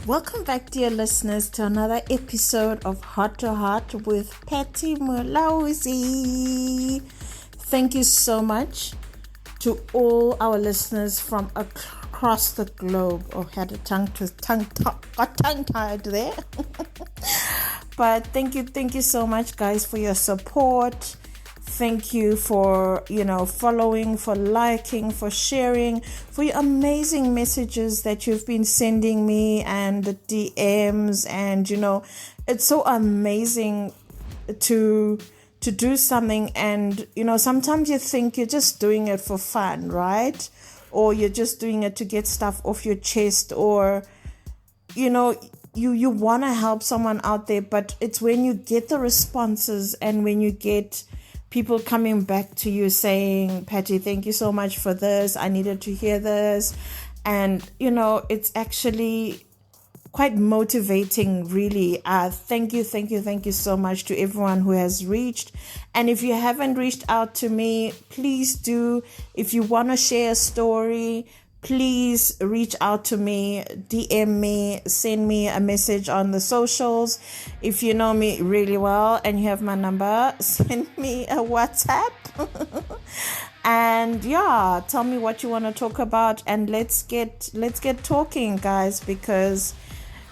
Welcome back, dear listeners, to another episode of Heart to Heart with Patty Mulauzi. Thank you so much to all our listeners from across the globe. Oh, had a tongue-tied there. But thank you so much, guys, for your support. Thank you for, following, for liking, for sharing, for your amazing messages that you've been sending me and the DMs. And, it's so amazing to do something. And, sometimes you think you're just doing it for fun, right? Or you're just doing it to get stuff off your chest, or, you want to help someone out there. But it's when you get the responses and when you get people coming back to you saying, Patty, thank you so much for this. I needed to hear this. And, it's actually quite motivating, really. Thank you so much to everyone who has reached. And if you haven't reached out to me, please do. If you want to share a story, please reach out to me, DM me, send me a message on the socials. If you know me really well and you have my number, send me a WhatsApp. And tell me what you want to talk about, and let's get talking, guys, because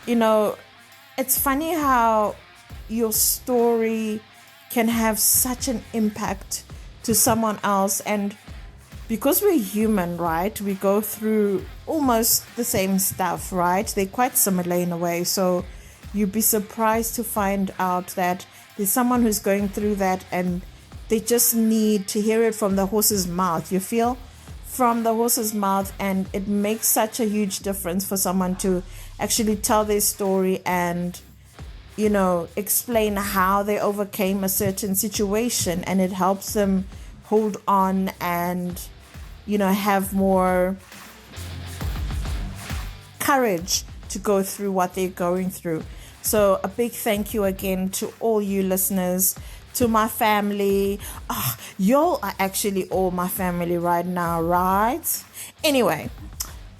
it's funny how your story can have such an impact to someone else. And because we're human, right? We go through almost the same stuff, right? They're quite similar in a way. So you'd be surprised to find out that there's someone who's going through that and they just need to hear it from the horse's mouth. You feel? From the horse's mouth. And it makes such a huge difference for someone to actually tell their story and, explain how they overcame a certain situation. And it helps them hold on and have more courage to go through what they're going through. So a big thank you again to all you listeners, to my family. Y'all are actually all my family right now, right? Anyway,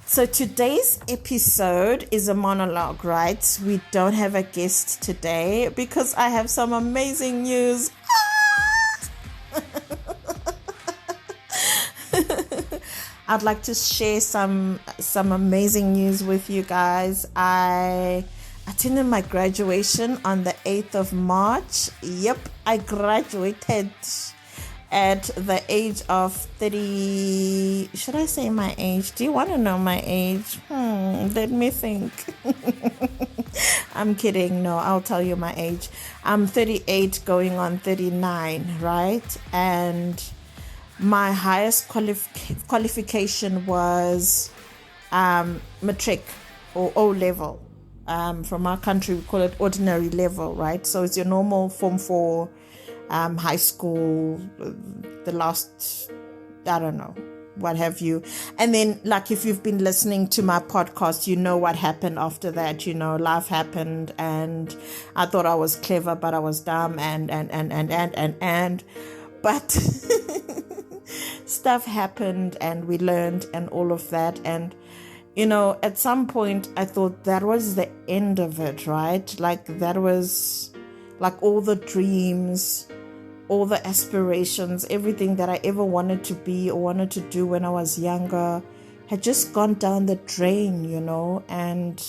so today's episode is a monologue, right? We don't have a guest today because I have some amazing news. I'd like to share some amazing news with you guys. I attended my graduation on the 8th of March. Yep, I graduated at the age of 30. Should I say my age? Do you want to know my age? Let me think. I'm kidding. No, I'll tell you my age. I'm 38 going on 39, right? And my highest qualification was matric or O level. From our country, we call it ordinary level, right? So it's your normal form 4, high school, the last, I don't know, what have you. And then, like, if you've been listening to my podcast, you know what happened after that. Life happened, and I thought I was clever, but I was dumb, but stuff happened and we learned and all of that. And, at some point I thought that was the end of it, right? Like, that was like all the dreams, all the aspirations, everything that I ever wanted to be or wanted to do when I was younger had just gone down the drain, and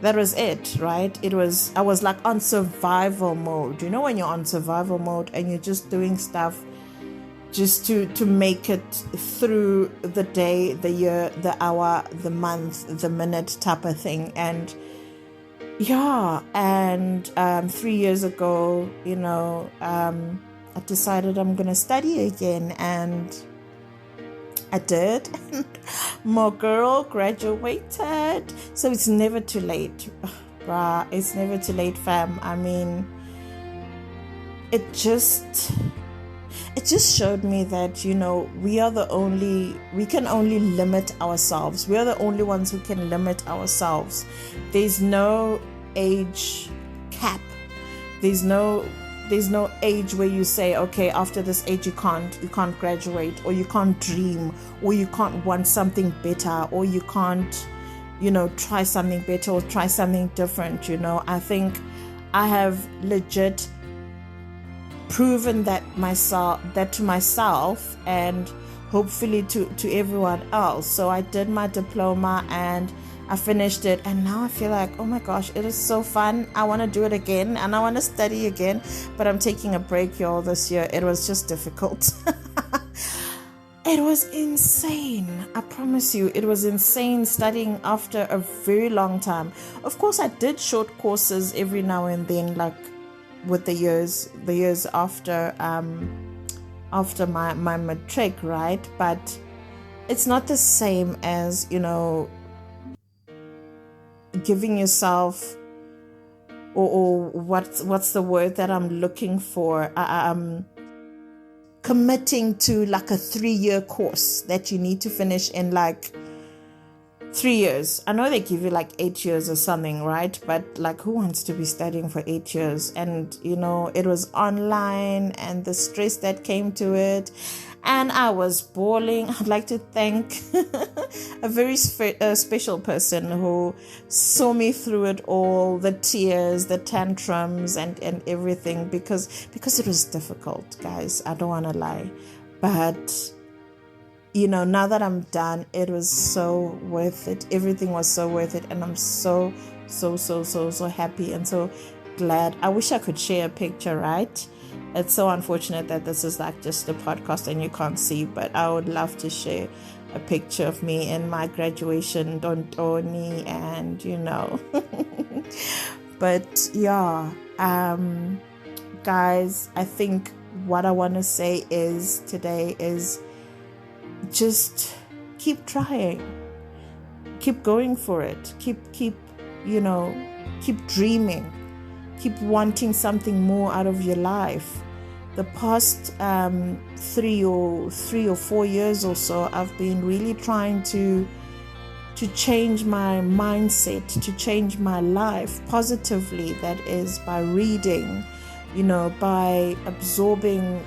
that was it, right? I was like on survival mode. When you're on survival mode and you're just doing stuff just to make it through the day, the year, the hour, the month, the minute type of thing. And 3 years ago, I decided I'm going to study again, and I did. My girl graduated. So it's never too late. Bruh, it's never too late, fam. I mean, it just showed me that, we can only limit ourselves. We are the only ones who can limit ourselves. There's no age cap. There's no age where you say, okay, after this age you can't graduate, or you can't dream, or you can't want something better, or you can't try something better or try something different. I think I have legit proven that to myself and hopefully to everyone else. So I did my diploma and I finished it, and now I feel like, oh my gosh, it is so fun. I want to do it again and I want to study again, but I'm taking a break, y'all, this year. It was just difficult. It was insane. I promise you, it was insane studying after a very long time. Of course, I did short courses every now and then, like with the years after my matric, right? But it's not the same as, giving yourself or what's the word that I'm looking for, committing to like a 3-year course that you need to finish in like 3 years. I know they give you like 8 years or something, right? But like, who wants to be studying for 8 years? And it was online, and the stress that came to it, and I was bawling. I'd like to thank a very special person who saw me through it all, the tears, the tantrums, and everything, because it was difficult, guys. I don't want to lie. But, now that I'm done, it was so worth it. Everything was so worth it. And I'm so happy and so glad. I wish I could share a picture, right? It's so unfortunate that this is like just a podcast and you can't see, but I would love to share a picture of me in my graduation Dontoni, and but yeah, guys, I think what I want to say today is just keep trying, keep going for it, keep dreaming, keep wanting something more out of your life. The past 3 or 4 years or so, I've been really trying to change my mindset, to change my life positively. That is by reading, by absorbing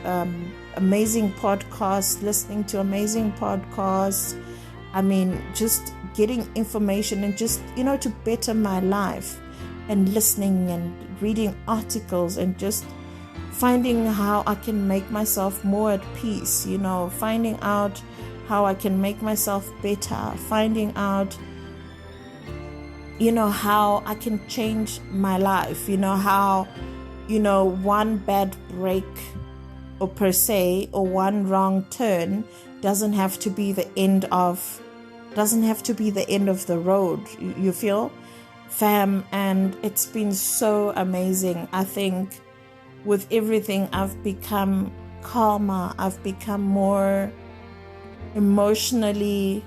amazing podcasts, listening to amazing podcasts. I mean, just getting information and just, to better my life, and listening and reading articles and just finding how I can make myself more at peace, finding out how I can make myself better, finding out, how I can change my life, how, one bad break or per se, or one wrong turn doesn't have to be the end of the road, you feel, fam. And it's been so amazing. I think with everything, I've become calmer. I've become more emotionally,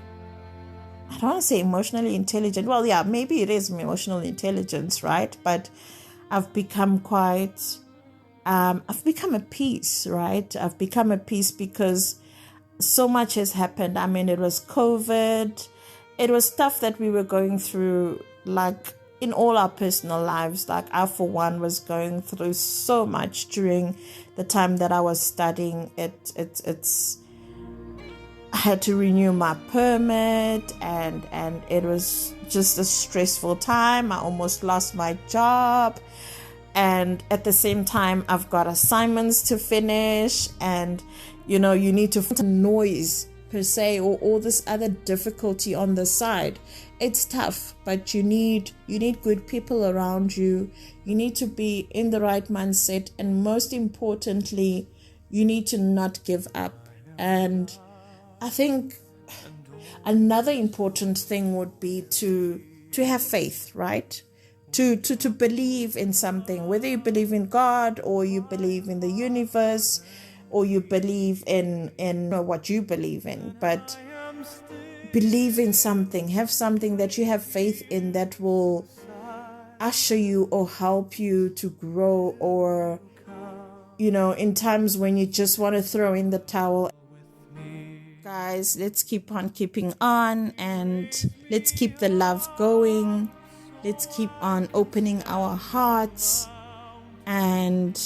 I don't want to say emotionally intelligent. Well, yeah, maybe it is emotional intelligence, right? But I've become I've become at peace, right? I've become at peace because so much has happened. I mean, it was COVID. It was stuff that we were going through, like, in all our personal lives. Like, I, for one, was going through so much during the time that I was studying. I had to renew my permit, and it was just a stressful time. I almost lost my job. And at the same time, I've got assignments to finish, and, you need to find noise per se, or all this other difficulty on the side. It's tough, but you need good people around you. You need to be in the right mindset, and most importantly, you need to not give up. And I think another important thing would be to have faith, right? To believe in something, whether you believe in God or you believe in the universe or you believe in what you believe in, but believe in something, have something that you have faith in that will usher you or help you to grow, or, in times when you just want to throw in the towel. Guys, let's keep on keeping on, and let's keep the love going. Let's keep on opening our hearts, and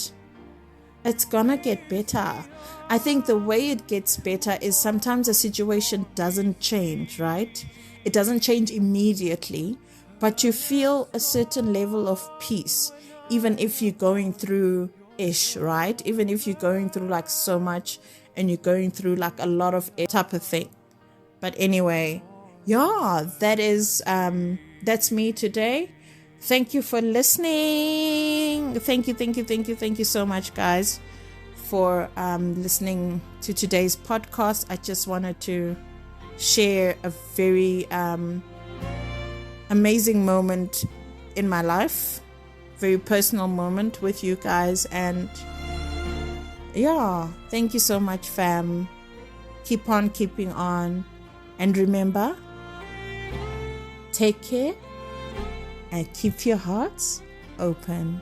it's gonna get better. I think the way it gets better is sometimes the situation doesn't change, right? It doesn't change immediately, but you feel a certain level of peace, even if you're going through ish, right? Even if you're going through like so much and you're going through like a lot of type of thing. But anyway, yeah, that's me today. Thank you for listening. Thank you so much, guys, for listening to today's podcast. I just wanted to share a very amazing moment in my life, very personal moment with you guys. And yeah, thank you so much, fam. Keep on keeping on. And remember, take care and keep your hearts open.